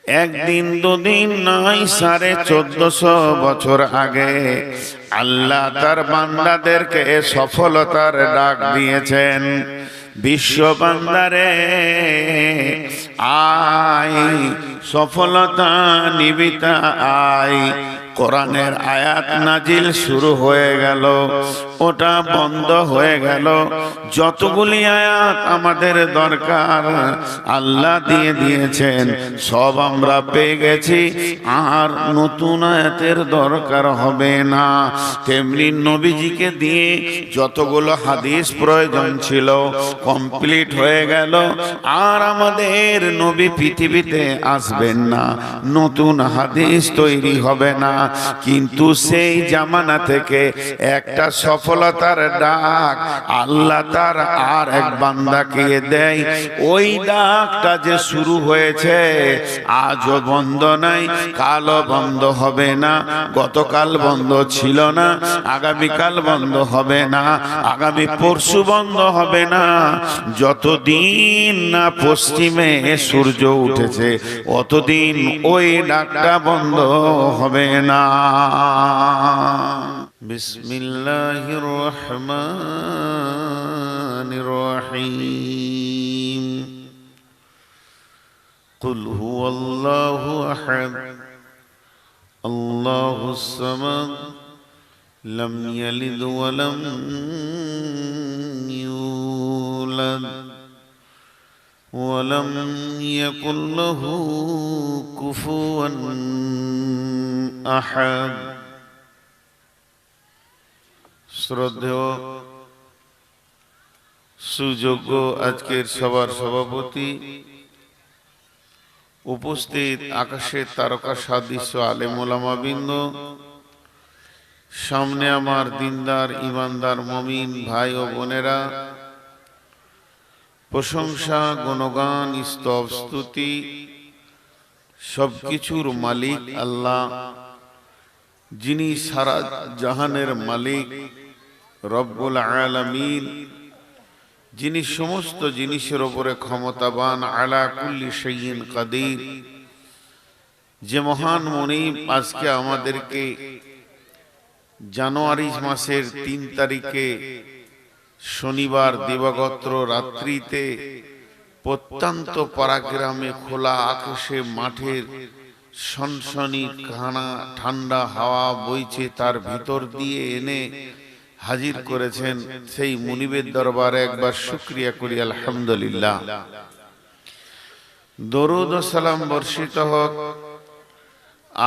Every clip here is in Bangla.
একদিন দুদিন নয়, 1450 বছর আগে আল্লাহ তার বান্দাদেরকে সফলতার ডাক দিয়েছেন। বিশ্ব বান্দারে আয়, সফলতা নিবিতা আয়। কোরআনের আয়াত নাজিল শুরু হয়ে গেল, ওটা বন্ধ হয়ে গেল। যতগুলি আয়াত আমাদের দরকার আল্লাহ দিয়ে দিয়েছেন, সব আমরা পেয়ে গেছি। আর নতুন আয়াতের দরকার হবে না। তেমনি নবীজিকে দিয়ে যতগুলো হাদিস প্রয়োজন ছিল কমপ্লিট হয়ে গেল। আর আমাদের নবী পৃথিবীতে আসবেন না, নতুন হাদিস তৈরি হবে না। কিন্তু সেই জামানা থেকে একটা সফলতার ডাক আল্লাহ তার আর এক বান্দাকে দেয়। ওই ডাকটা যে শুরু হয়েছে আজও বন্ধ নাই, কালও বন্ধ হবে না। গতকাল বন্ধ ছিল না, আগামীকাল বন্ধ হবে না, আগামী পরশু বন্ধ হবে না। যতদিন না পশ্চিমে সূর্য উঠেছে অতদিন ওই ডাকটা বন্ধ হবে না। বিসমিল্লাহির রহমানির রহিম। কুল হুয়াল্লাহু আহাদ, আল্লাহুস সামাদ, লাম ইয়ালিদ ওয়া লাম ইউলাদ ওয়া লাম ইয়াকুল লাহু কুফুয়ান আহাদ। শ্রদ্ধেয় সুযোগ্য আজকের সবার সভাপতি, উপস্থিত আকাশের তারকা সাদৃশ্য আলেম ওলামা বৃন্দ, সামনে আমার দিনদার ইমানদার মুমিন ভাই ও বোনেরা, প্রশংসা গুণগান স্তব স্তুতি সবকিছুর মালিক আল্লাহ, যিনি সারা জাহানের মালিক রব্বুল আলামিন, যিনি সমস্ত জিনিসের উপরে ক্ষমতাবান, আলা কুল্লি শাইইন কাদির। যে মহান মুনিব আজকে আমাদেরকে জানুয়ারি মাসের 3 তারিখে শনিবার দিবাগত রাত্রিতে প্রত্যন্ত পাড়াগ্রামে খোলা আকাশে মাঠের সনসনি কানা ঠান্ডা হাওয়া বইছে, তার ভিতর দিয়ে এনে হাজির করেছেন, সেই মুনিবের দরবারে একবার শুকরিয়া করি আলহামদুলিল্লাহ। দরুদ ও সালাম বর্ষিত হোক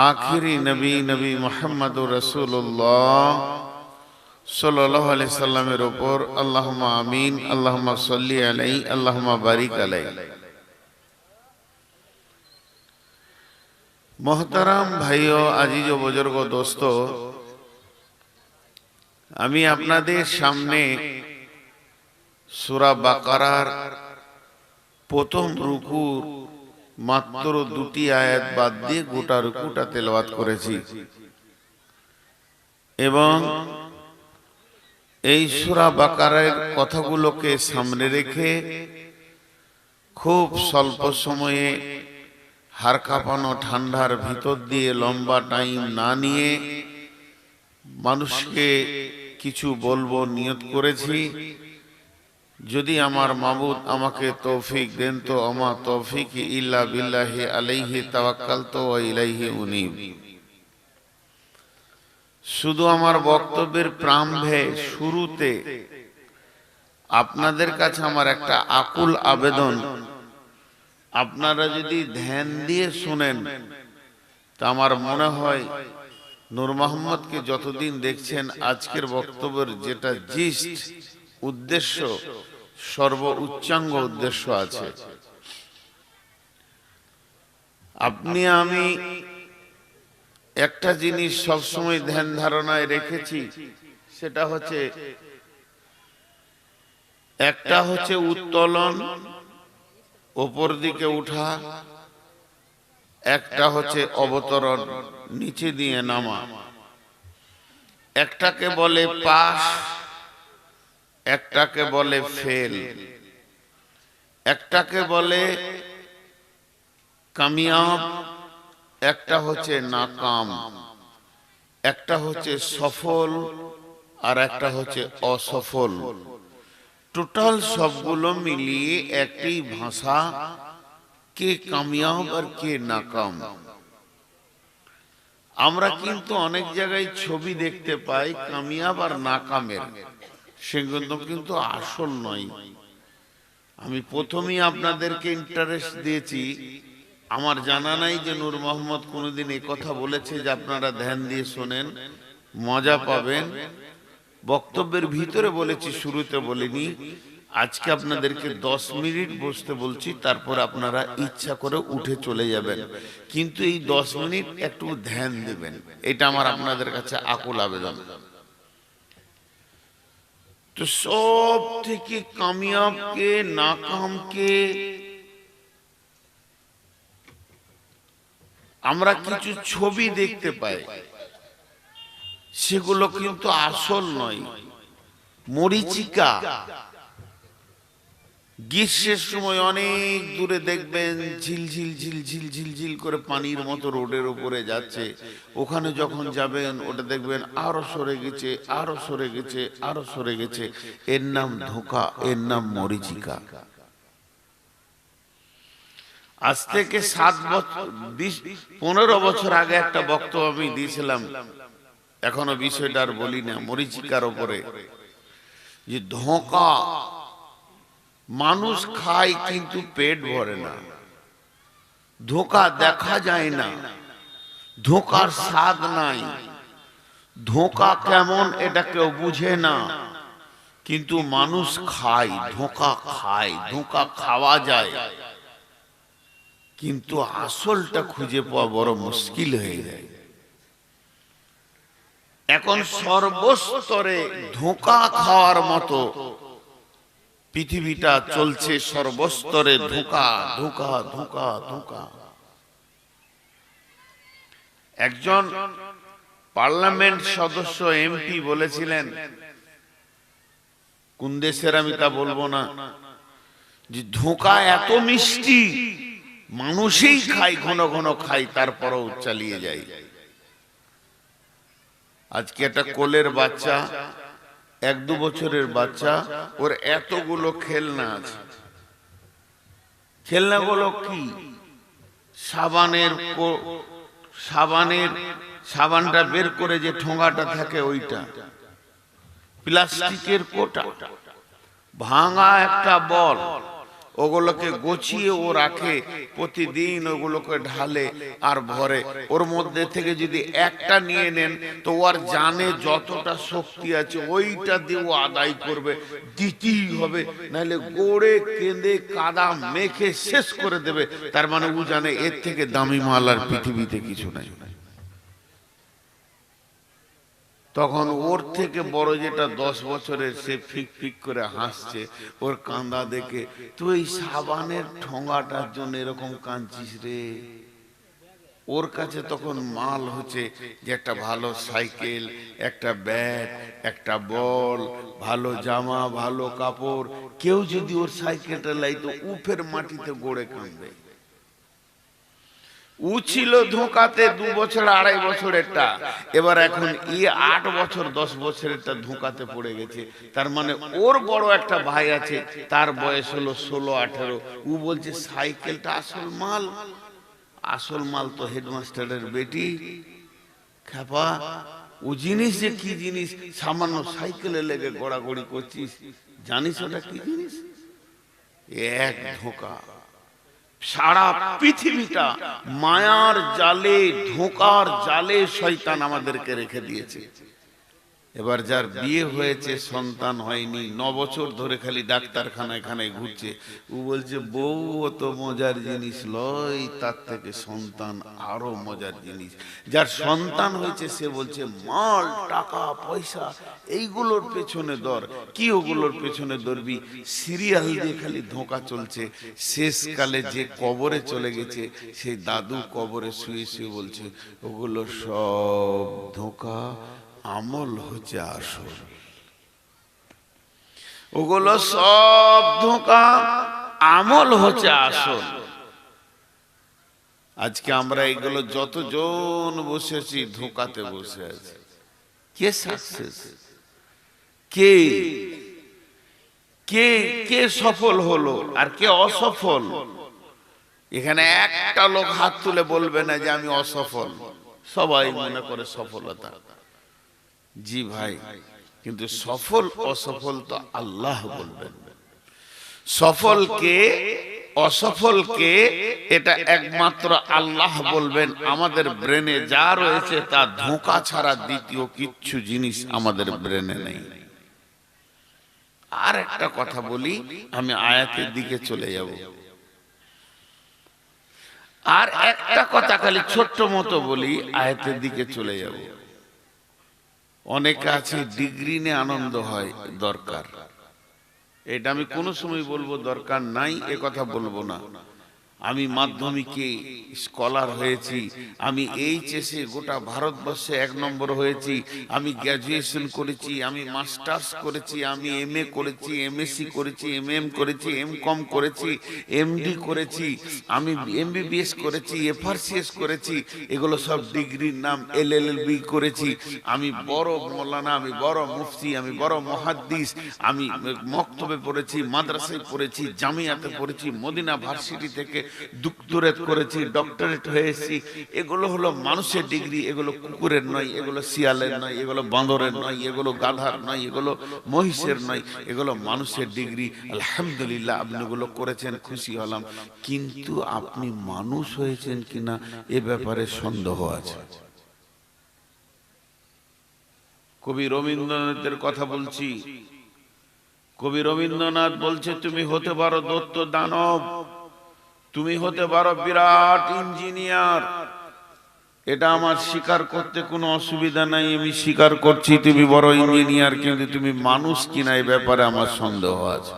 আখিরি নবী নবী মুহাম্মদুর রাসূলুল্লাহ সাল্লাল্লাহু আলাইহি সাল্লামের উপর। আল্লাহুম্মা আমিন, আল্লাহুম্মা সাল্লি আলাইহি, আল্লাহুম্মা বারিক আলাইহি। মোহতারাম ভাইও, আজিজ ও বুজুর্গ দোস্ত, আমি আপনাদের সামনে সূরা বাকারার প্রথম রুকুর মাত্র 2টি আয়াত বাদ দিয়ে গোটা রুকুটা তেলাওয়াত করেছি। এবং এই সূরা বাকারার কথাগুলোকে সামনে রেখে খুব স্বল্প সময়ে হাড় কাঁপানো ঠান্ডার ভিতর দিয়ে লম্বা টাইম না নিয়ে মানুষকে কিছু বলবো নিয়ত করেছি। যদি আমার মাবুদ আমাকে তৌফিক দেন তো আমা তৌফিক ইল্লা বিল্লাহি আলাইহি তাওয়াক্কালতু ওয়া ইলাইহি উনীব। শুধু আমার বক্তব্যের প্রারম্ভে শুরুতে আপনাদের কাছে আমার একটা আকুল আবেদন, আপনারা যদি ধ্যান দিয়ে শুনেন তা আমার মনে হয় নূর মোহাম্মদকে যতদিন দেখছেন আজকের বক্তব্যের যেটা জিস্ট উদ্দেশ্য, সর্ব উচ্চাঙ্গ উদ্দেশ্য আছে। আপনি আমি একটা জিনিস সবসময় ধ্যান ধারণায় রেখেছি, সেটা হচ্ছে একটা হচ্ছে উত্তোলন, উপর দিকে উঠা, একটা হচ্ছে অবতরণ, নিচে দিয়ে নামা। একটাকে বলে পাস, একটাকে বলে ফেল, একটাকে বলে কামিয়াব, একটা হচ্ছে নাকাম, একটা হচ্ছে সফল, আর একটা হচ্ছে অসফল। টোটাল সবগুলো মিলিয়ে একটি ভাষা, কে কামিয়াব আর কে নাকাম। আমরা কিন্তু অনেক জায়গায় ছবি দেখতে পাই কামিয়াব আর নাকামের, সেগুলো কিন্তু আসল নয়। আমি প্রথমেই আপনাদেরকে ইন্টারেস্ট দিয়েছি, আমার জানা নাই যে নূর মোহাম্মদ কোনোদিন এই কথা বলেছে, যে আপনারা ধ্যান দিয়ে শোনেন, মজা পাবেন। বক্তব্যের ভিতরে বলেছি, শুরুতে বলিনি। আজকে আপনাদেরকে 10 মিনিট বসতে বলছি, তারপর আপনারা ইচ্ছা করে উঠে চলে যাবেন, কিন্তু এই 10 মিনিট একটু ধ্যান দিবেন, এটা আমার আপনাদের কাছে আকুল আবেদন। তো সব থেকে কামিয়াবকে নাকামকে আমরা কিছু ছবি দেখতে পাই, সেগুলো কিন্তু আসল নয়, মরীচিকা। গ্রীষ্মের সময় অনেক দূরে দেখবেন ঝিলঝিল ঝিলঝিল ঝিলঝিল করে পানির মতো রোডের উপরে যাচ্ছে, ওখানে যখন যাবেন ওটা দেখবেন আরো সরে গেছে, আরো সরে গেছে, আরো সরে গেছে। এর নাম ধোঁকা, এর নাম মরীচিকা। আজ থেকে 7 বছর 15 বছর আগে একটা বক্তব্য আমি দিয়েছিলাম, এখনো বিষয়টা আর বলি না, মরীচিকার উপরে, যে ধোঁকা মানুষ খায় কিন্তু পেট ভরে না, ধোঁকা দেখা যায় না, ধোঁকার স্বাদ নাই, ধোঁকা কেমন এটা কেউ বুঝে না, কিন্তু মানুষ খায়, ধোঁকা খায়, ধোঁকা খাওয়া যায়, কিন্তু আসলটা খুঁজে পাওয়া বড় মুশকিল হয়ে যায়। এখন সর্বস্তরে ধোঁকা খাওয়ার মতো পৃথিবীটা চলছে, সর্বস্তরে ধোঁকা ধোঁকা ধোঁকা ধোঁকা। একজন পার্লামেন্ট সদস্য এমপি বলেছিলেন, কোন দেশের আমি তা বলবো না, যে ধোঁকা এত মিষ্টি মানুষই খায়, ঘন ঘন খায়, তারপরও চালিয়ে যায়। আজকে একটা কোলের বাচ্চা, 1-2 বছরের বাচ্চা, ওর এতগুলো খেলনা আছে। খেলনাগুলো কি? সাবানটা বের করে যে ঠোঙাটা থাকে ওইটা, প্লাস্টিকের কোটা, ভাঙা একটা বল, ওগুলোকে গুছিয়ে ও রাখে, প্রতিদিন ওগুলোকে ঢালে আর ভরে। ওর মধ্যে থেকে যদি একটা নিয়ে নেন তো ওর জানে যতটা শক্তি আছে ওইটা দিয়ে ও আদায় করবে, দিতেই হবে, নাহলে গোড়ে কেঁদে কাদা মেখে শেষ করে দেবে। তার মানে ও জানে এর থেকে দামি মাল আর পৃথিবীতে কিছু নাই। তখন ওর থেকে বড় যেটা 10 বছরের, সে ফিক ফিক করে হাসছে ওর কান্দা দেখে, তুই সাবানের ঠোঙাটার জন্য এরকম কাঁদছিস রে। ওর কাছে তখন মাল হচ্ছে যে একটা ভালো সাইকেল, একটা ব্যাট, একটা বল, ভালো জামা, ভালো কাপড়। কেউ যদি ওর সাইকেলটা লাইতো উফের মাটিতে গড়ে কাঁদবে। ও ছিল ধোঁকাতে 2 বছর 2.5 বছরেরটা, এবার এখন 8 বছর 10 বছরেরটা ধোঁকাতে পড়ে গেছে। তার মানে ওর বড় একটা ভাই আছে, তার বয়স হলো 16-18। ও বলছে সাইকেলটা আসল মাল। আসল মাল তো হেডমাস্টারের বেটি খেপা। ও জিনিস যে কি জিনিস, সামান্য সাইকেলে লেগে গড়াগড়ি করছিস, জানিস ওটা কি জিনিস? এক ধোঁকা। সারা পৃথিবীটা মায়ার জালে, ধোঁকার জালে শয়তান আমাদেরকে রেখে দিয়েছে। এবার যার বিয়ে হয়েছে, সন্তান হয়নি, 9 বছর ধরে খালি ডাক্তারখানায় খানায় ঘুরছে, ও বলছে বউ অত মজার জিনিস লয়, তার থেকে সন্তান আরো মজার জিনিস। যার সন্তান হয়েছে সে বলছে মাল, টাকা পয়সা এইগুলোর পেছনে দর। কি ওগুলোর পেছনে দৌড়বি? সিরিয়াল দিয়ে খালি ধোঁকা চলছে। শেষকালে যে কবরে চলে গেছে, সেই দাদু কবরে শুয়ে শুয়ে বলছে ওগুলো সব ধোঁকা, আমল হচ্ছে আসল। ওগুলো সব ধোঁকা, আমল হচ্ছে আসল। আজকে আমরা এগুলো যতজন বসেছি ধোঁকাতে বসে আছি। কে সাকসেস, কে কে কে সফল হলো আর কে অসফল? এখানে একটা লোক হাত তুলে বলবে না যে আমি অসফল। সবাই মনে করে সফলতা। জি ভাই, কিন্তু সফল অসফল তো আল্লাহ বলবেন। সফলকে অসফলকে এটা একমাত্র আল্লাহ বলবেন। আমাদের ব্রেনে যা রয়েছে তা ধোঁকা ছাড়া দ্বিতীয় কিচ্ছু জিনিস আমাদের ব্রেনে নেই। আর একটা কথা বলি, আমি আয়াতের দিকে চলে যাব। আর একটা কথা খালি ছোট্ট মতো বলি, আয়াতের দিকে চলে যাব। অনেকে আছে ডিগ্রি নিয়ে আনন্দ হয়, দরকার। এটা আমি কোনো সময় বলবো দরকার নাই, এ কথা বলবো না। আমি মাধ্যমিকে স্কলার হয়েছি, আমি এইচএসে গোটা ভারতবর্ষে 1 নম্বর হয়েছি, আমি গ্র্যাজুয়েশন করেছি, আমি মাস্টার্স করেছি, আমি এমএ করেছি, এমএসসি করেছি, এমএম করেছি, এমকম করেছি, এমডি করেছি, আমি এমবিবিএস করেছি, এফআরসিএস করেছি। এগুলো সব ডিগ্রির নাম। এলএলবি করেছি। আমি বড় মৌলানা, আমি বড় মুফতি, আমি বড় মুহাদ্দিস, আমি মক্তবে পড়েছি, মাদ্রাসায় পড়েছি, জামিয়াতে পড়েছি, মদিনা ভার্সিটি থেকে ডক্টরেট করেছি, ডক্টরেট হয়েছি। এগুলো হলো মানুষের ডিগ্রি। এগুলো কুকুরের নয়, এগুলো শিয়ালের নয়, এগুলো বাঁদরের নয়, এগুলো গাধার নয়, এগুলো মহিষের নয়, এগুলো মানুষের ডিগ্রি। আলহামদুলিল্লাহ, আপনি এগুলো করেছেন, খুশি হলাম। কিন্তু আপনি মানুষ হয়েছেন কিনা এ ব্যাপারে সন্দেহ আছে। কবি রবীন্দ্রনাথের কথা বলছি। কবি রবীন্দ্রনাথ বলছে, তুমি হতে পারো দৈত্য দানব, তুমি হতে পারো বিরাট ইঞ্জিনিয়ার, এটা আমার স্বীকার করতে কোনো অসুবিধা নাই, আমি স্বীকার করছি তুমি বড় ইঞ্জিনিয়ার, কিন্তু তুমি মানুষ কিনা এই ব্যাপারে আমার সন্দেহ আছে।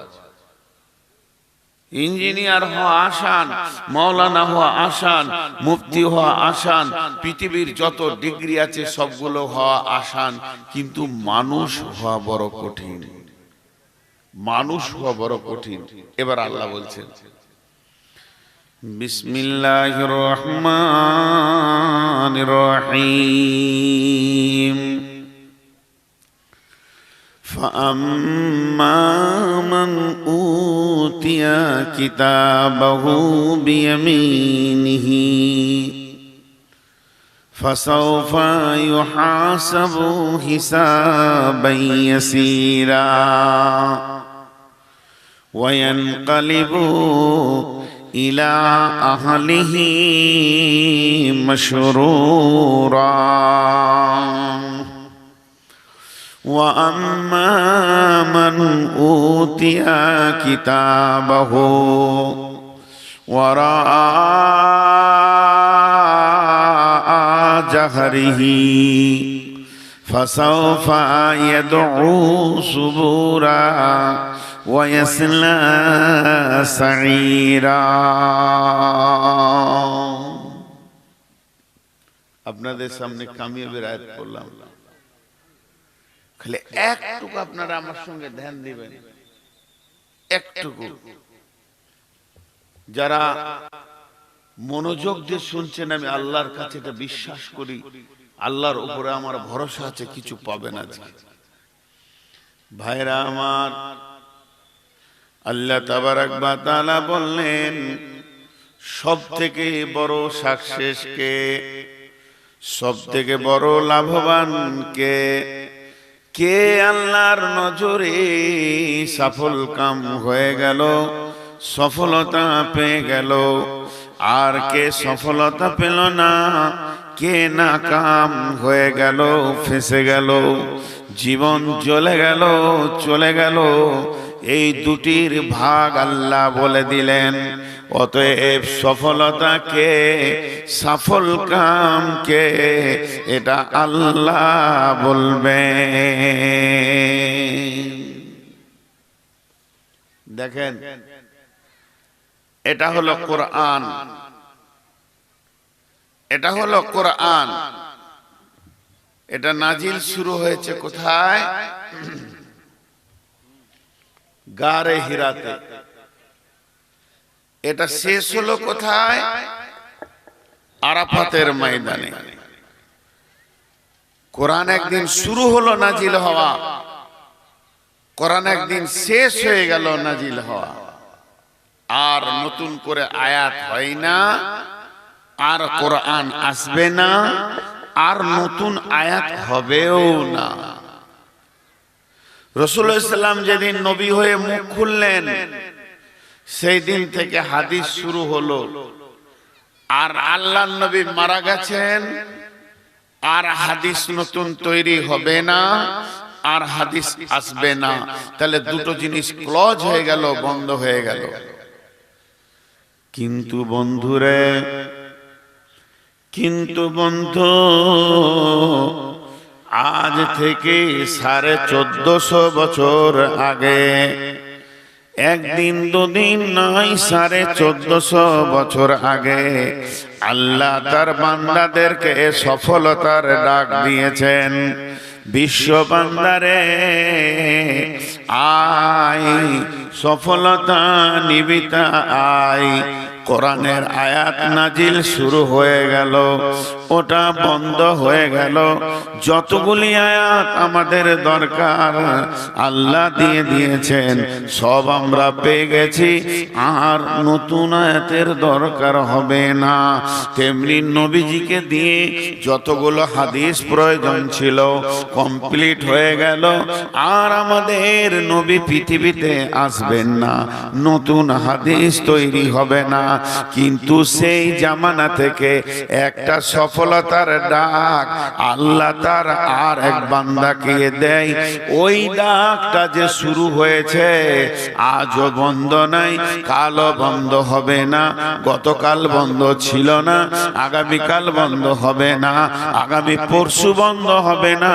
ইঞ্জিনিয়ার হওয়া আসান, মাওলানা হওয়া আসান, মুফতি হওয়া আসান, পৃথিবীর যত ডিগ্রি আছে সবগুলো হওয়া আসান, কিন্তু মানুষ হওয়া বড় কঠিন। মানুষ হওয়া বড় কঠিন। এবার আল্লাহ বলছেন, বিসমিল্লাহির রহমানির রহিম, ফাআম্মা মান উতিয়া কিতাবাহু বিয়ামিনিহি ফাসাউফা ইউহাসাবু হিসাবান ইয়াসীরা ওয়া ইয়ানকালিবু ইলা আহলিহি মাশরুরা ওয়া আম্মা মান উতিয়া কিতাবাহু ওয়ারাআ জাহরিহি ফাসাউফা ইয়াদউ সুবুরা ওয়ায়াসলা সাঈরা। আপনাদের সামনে কামিয়াবের আয়াত পড়লাম, খালি একটুকু আপনারা আমার সঙ্গে ধ্যান দিবেন। একটুকু যারা মনোযোগ দিয়ে শুনছেন, আমি আল্লাহর কাছে এটা বিশ্বাস করি, আল্লাহর উপরে আমার ভরসা আছে, কিছু পাবেন আজকে। ভাইরা আমার, আল্লাহ তাবারাক ওয়া তাআলা বললেন, সব থেকে বড় সাকসেস কে, সব থেকে বড় লাভবান কে? কে আল্লাহর নজরে সফল কাম হয়ে গেল, সফলতা পেয়ে গেল, আর কে সফলতা পেল না, কে নাকাম হয়ে গেল, ফেঁসে গেল, জীবন চলে গেল, চলে গেল। এই দুটির ভাগ আল্লাহ বলে দিলেন। অতএব সফলতাকে, সফল কামকে এটা আল্লাহ বলবেন। দেখেন, এটা হলো কোরআন, এটা হলো কোরআন। এটা নাজিল শুরু হয়েছে কোথায়? গারে হিরাতে। এটা শেষ হলো কোথায়? আরাফাতের ময়দানে। কোরআন একদিন শুরু হলো নাজিল হওয়া, কোরআন একদিন শেষ হয়ে গেল নাজিল হওয়া, আর নতুন করে আয়াত হয় না, আর কোরআন আসবে না, আর নতুন আয়াত হবেও না। রাসূলুল্লাহ সাল্লাল্লাহু আলাইহি ওয়াসাল্লাম যেদিন নবী হয়ে মুখ খুললেন, সেই দিন থেকে হাদিস শুরু হলো। আর আল্লাহর নবী মারা গেছেন, আর হাদিস নতুন তৈরি হবে না, আর হাদিস আসবে না। তাহলে দুটো জিনিস ক্লজ হয়ে গেল, বন্ধ হয়ে গেল। কিন্তু বন্ধুরে, কিন্তু বন্ধু, আজ থেকে 1450 বছর আগে, একদিন দুদিন নয়, 1450 বছর আগে আল্লাহ তার বান্দাদেরকে সফলতার ডাক দিয়েছেন। বিশ্ব বান্দারে আয়, সফলতা নিবিতা আয়। কোরআনের আয়াত নাজিল শুরু হয়ে গেল, ওটা বন্ধ হয়ে গেল। যতগুলি আয়াত আমাদের দরকার আল্লাহ দিয়ে দিয়েছেন, সব আমরা পেয়ে গেছি, আর নতুন আয়াতের দরকার হবে না। তেমনি নবীজিকে দিয়ে যতগুলো হাদিস প্রয়োজন ছিল কমপ্লিট হয়ে গেল, আর আমাদের নবী পৃথিবীতে আসবেন না, নতুন হাদিস তৈরি হবে না। কিন্তু সেই জামানা থেকে একটা সফলতার ডাক আল্লাহ তার আর এক বান্দাকে দেয়। ওই ডাকটা যে শুরু হয়েছে, আজও বন্ধ নাই, কালও বন্ধ হবে না, গতকাল বন্ধ ছিল না, আগামীকাল বন্ধ হবে না, আগামী পরশু বন্ধ হবে না।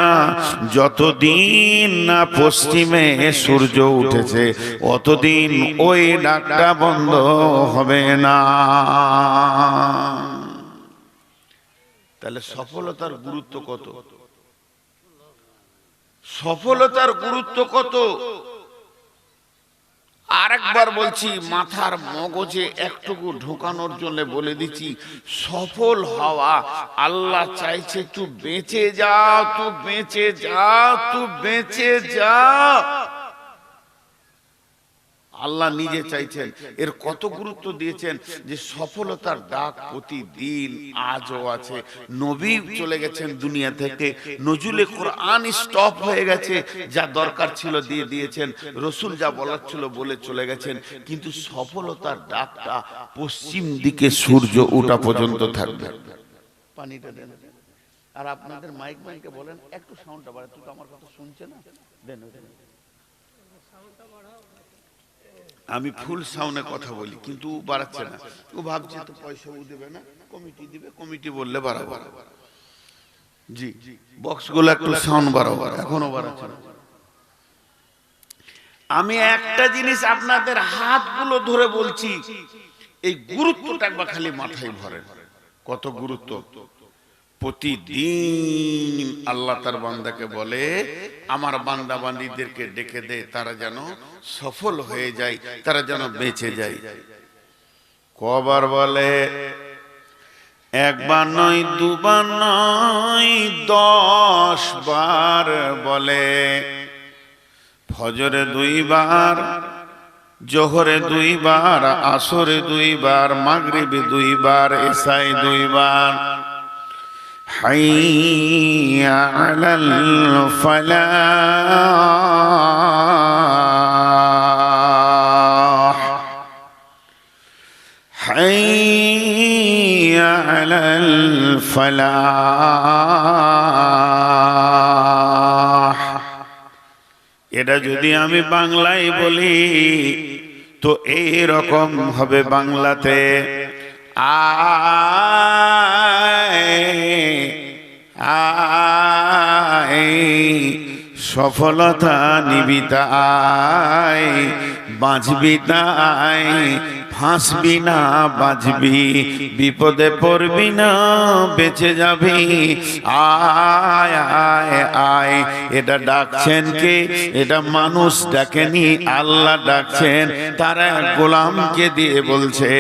যতদিন না পশ্চিমে সূর্য উঠেছে, অতদিন ওই ডাকটা বন্ধ হবে না। তাহলে সফলতার গুরুত্ব কত, সফলতার গুরুত্ব কত। আরেকবার বলছি, মাথার মগজে একটুকু ঢোকানোর জন্য বলে দিচ্ছি, সফল হওয়া আল্লাহ চাইছে তুই বেঁচে যা, তুই বেঁচে যা, তুই বেঁচে যা। আল্লাহ নিজে চাইছেন। এর কত গুরুত্ব দিয়েছেন যে সফলতার ডাক প্রতিদিন আজও আছে। নবী চলে গেছেন দুনিয়া থেকে, নজুলে কোরআন স্টপ হয়ে গেছে, যা দরকার ছিল দিয়ে দিয়েছেন, রসুল যা বলার ছিল বলে চলে গেছেন, কিন্তু সফলতার ডাকটা পশ্চিম দিকে সূর্য ওঠা পর্যন্ত থাকবে। পানিটা দেন। আর আপনাদের মাইক ম্যানকে বলেন একটু সাউন্ডটা বাড়াতে, তুই তো আমার কথা শুনছে না, দেন। আমি ফুল সাউন্ডে কথা বলি, কিন্তু ও বাড়াচ্ছে না। ও ভাবছে তো পয়সা ও দেবে না, কমিটি দিবে, কমিটি বললে বাড়াবো। জি, বক্সগুলো একটু সাউন্ড বাড়াবো, এখনো বাড়াচ্ছে না। আমি একটা জিনিস আপনাদের হাতগুলো ধরে বলছি, এই গুরুত্বটা একবার খালি মাথায় ভরে। কত গুরুত্ব। প্রতিদিন আল্লাহ তার বান্দাকে বলে, আমার বান্দা বান্দীদেরকে ডেকে দে, তারা যেন সফল হয়ে যায়, তারা যেন বেঁচে যায়। কবার বলে? একবার নয়, দুবার নয়, 10 বার বলে। ফজরে 2 বার, জোহরে 2 বার, আসরে 2 বার, মাগরিবে 2 বার, এশায় 2 বার। হাইয়া আলাল ফালাহ, হাইয়া আলাল ফালাহ। এটা যদি আমি বাংলায় বলি তো এই রকম হবে বাংলাতে, আয় আয় সফলতা নিবি তাই, বাঁচবি তাই, ফাঁসবি না বাঁচবি, বিপদে পড়বি না বেঁচে যাবি। আয় আয় আয়, এটা ডাকছেন কে? এটা মানুষ ডাকেনি, আল্লাহ ডাকছেন। তারা গোলামকে দিয়ে বলছে,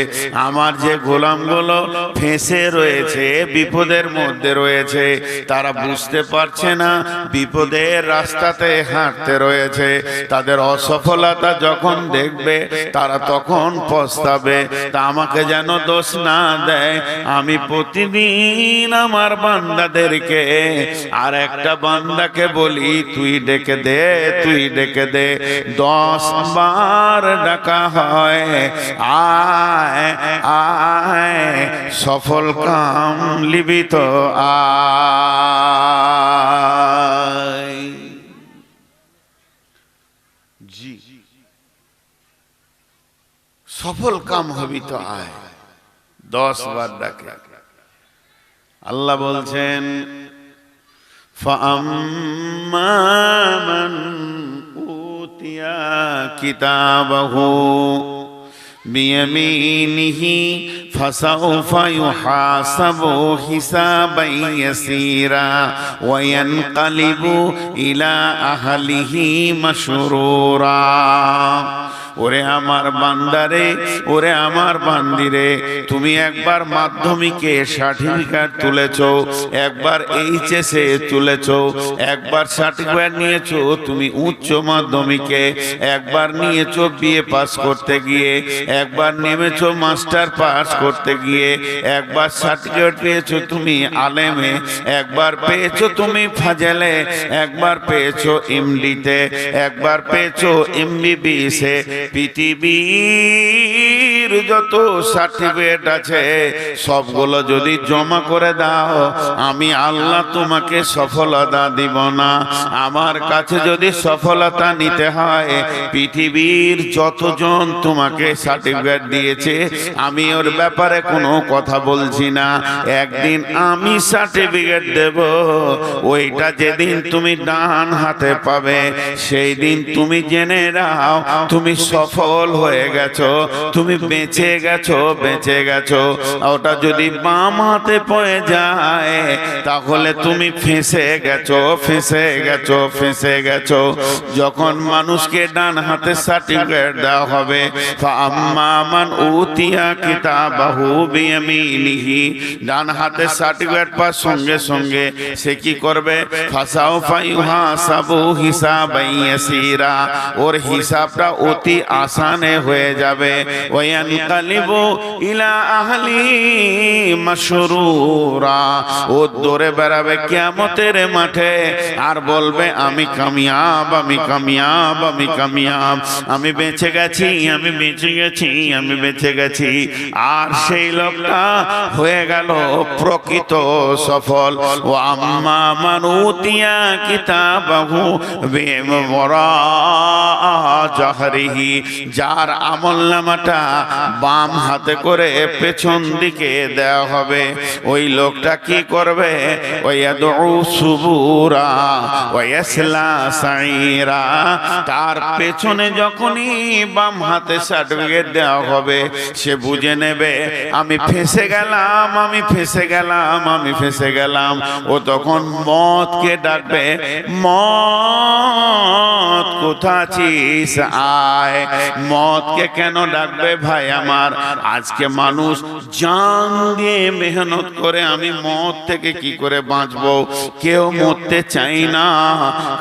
আমার যে গোলামগুলো ফেঁসে রয়েছে, বিপদের মধ্যে রয়েছে, তারা বুঝতে পারছে না বিপদের রাস্তাতে হাঁটতে রয়েছে। তাদের অসফলতা যখন দেখবে তারা তখন পস্তাবে। তা আমাকে যেন দোষ না দেয়। আমি প্রতিদিন আমার বান্দাদেরকে আর একটা বান্দাকে বলি, তুই ডেকে দে, তুই ডেকে দে। 10 বার ডাকা হয়, আয় আয়, সফল কাম লিবি তো আয়। জি, সফল কাম হবি তো আয়। 10 বার ডাকে। আল্লাহ বলছেন, ফাআম্মা মান উতিয়া কিতাবাহু বিয়ামিনিহি ফাসাউফা ইউহাসাবু হিসাবান ইয়াসীরা ওয়া ইয়ানকালিবু ইলা আহলিহি মাসরুরা। ওরে আমার বান্দারে, ওরে আমার বান্দিরে, তুমি একবার মাধ্যমিকে সার্টিফিকেট তুলেছো, একবার এইচএসে তুলেছো, একবার সার্টিফিকেট নিয়েছো তুমি উচ্চ মাধ্যমিকে, একবার নিয়েছো বিএ পাস করতে গিয়ে, একবার নেমেছো মাস্টার পাস করতে গিয়ে, একবার সার্টিফিকেট পেয়েছো তুমি আলেমে, একবার পেয়েছো তুমি ফাজেলে, একবার পেয়েছো এমডিতে, একবার পেয়েছো এমবিবিএসে। পৃথিবীর যত সার্টিফিকেট আছে সবগুলো যদি জমা করে দাও, আমি আল্লাহ তোমাকে সফলতা দিব না। আমার কাছে যদি সফলতা নিতে হয়, পৃথিবীর যতজন তোমাকে সার্টিফিকেট দিয়েছে আমি ওর ব্যাপারে কোনো কথা বলছি না। একদিন আমি সার্টিফিকেট দেব, ওইটা যেদিন তুমি ডান হাতে পাবে সেই দিন তুমি জেনে নাও তুমি সফল হয়ে গেছো, তুমি বেঁচে গেছো, বেঁচে গেছো। ওটা যদি বাম হাতে পড়ে যায় তাহলে তুমি ফেঁসে গেছো, ফেঁসে গেছো, ফেঁসে গেছো। যখন মানুষকে ডান হাতে সার্টিফিকেট দেওয়া হবে, ফাআম্মা মান উতিয়া কিতাবাহু বিয়ামিনিহি, ডান হাতে সার্টিফিকেট পাওয়ার সঙ্গে সঙ্গে সে কি করবে? ফাসাউফা ইউহাসাবু হিসাবান ইয়াসীরা, ওর হিসাবটা অতি আসানে হয়ে যাবে। ওয়ায়ানকালিবু ইলা আহলি মাসরুরা, ও দৌড়ে বেড়াবে কিয়ামতের মাঠে আর বলবে আমি কামিয়াব, আমি কামিয়াব, আমি কামিয়াব, আমি বেঁচে গেছি, আমি বেঁচে গেছি, আমি বেঁচে গেছি। আর সেই লোকটা হয়ে গেল প্রকৃত সফল। ওয়া আম্মা মান উতিয়া কিতাবাহু বিওয়ারা জাহরিহি, যার আমলনামাটা বাম হাতে করে পেছন দিকে দেওয়া হবে, ওই লোকটা কি করবে? ওয়ায়াদউ সুবুরা ওয়ায়াসলা সাইরা, তার পেছনে যখনই বাম হাতে সার্টিফিকেট দেওয়া হবে সে বুঝে নেবে আমি ফেঁসে গেলাম, আমি ফেঁসে গেলাম, আমি ফেঁসে গেলাম। ও তখন মওতকে ডাকবে, মওত কোথা আছিস আয়। মওতকে কেন ডাকবে ভাই আমার? আজকে মানুষ জান দিয়ে মেহনত করে আমি মওত থেকে কি করে বাঁচবো, কেউ মরতে চাই না,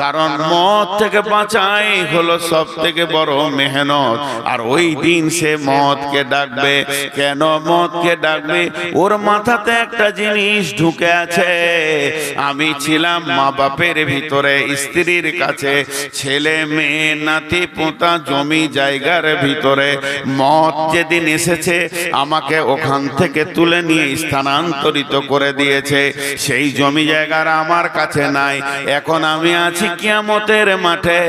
কারণ মওত থেকে বাঁচাই হলো সব থেকে বড় মেহনত। আর ওই দিন সে মওতকে ডাকবে। কেন মওতকে ডাকবে? ওর মাথাতে একটা জিনিস ঢুকে আছে, আমি ছিলাম মা বাপের ভিতরে, স্ত্রীর কাছে, ছেলে মেয়ে নাতি পোতা জমি জায়গার ভিতরে। মওত যেদিন এসেছে আমাকে ওখান থেকে তুলে নিয়ে স্থানান্তরিত করে দিয়েছে। সেই জমি জায়গার আমার কাছে নাই। এখন আমি আছি কিয়ামতের মাঠে,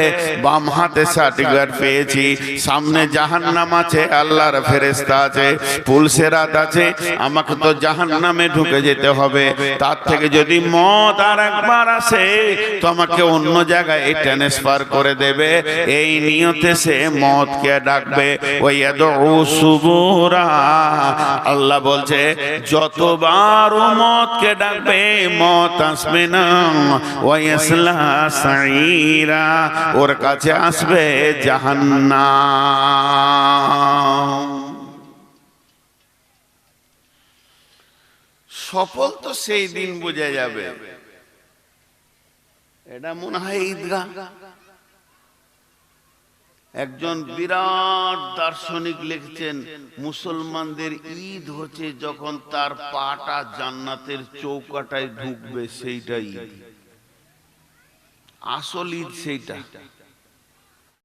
বাম হাতে সার্টিফিকেট পেয়েছি, সামনে জাহান্নাম আছে, আল্লাহর ফেরেশতা আছে, পুলসেরাত আছে, আমাকে তো জাহান্নামে ঢুকে যেতে হবে। তার থেকে যদি মত আর একবার আসে তো আমাকে অন্য জায়গায় ট্রান্সফার করে দেবে। এই নিয়তে সে মতকে ডাকবে। ওয়াদউ সুবুরা, আল্লাহ বলছে যতবার ও মতকে ডাকবে মত আসবে না। ওয়াসলা সাইরা, ওর কাছে আসবে জাহান্নাম। সফল তো সেই দিন বোঝা যাবে। এটা মনে হয় ঈদগাহ। একজন বিরাট দার্শনিক লিখছেন, মুসলমানদের ঈদ হচ্ছে যখন তার পাটা জান্নাতের চৌকাটায় ঢুকবে, সেইটা ঈদ। আসল ঈদ সেইটা।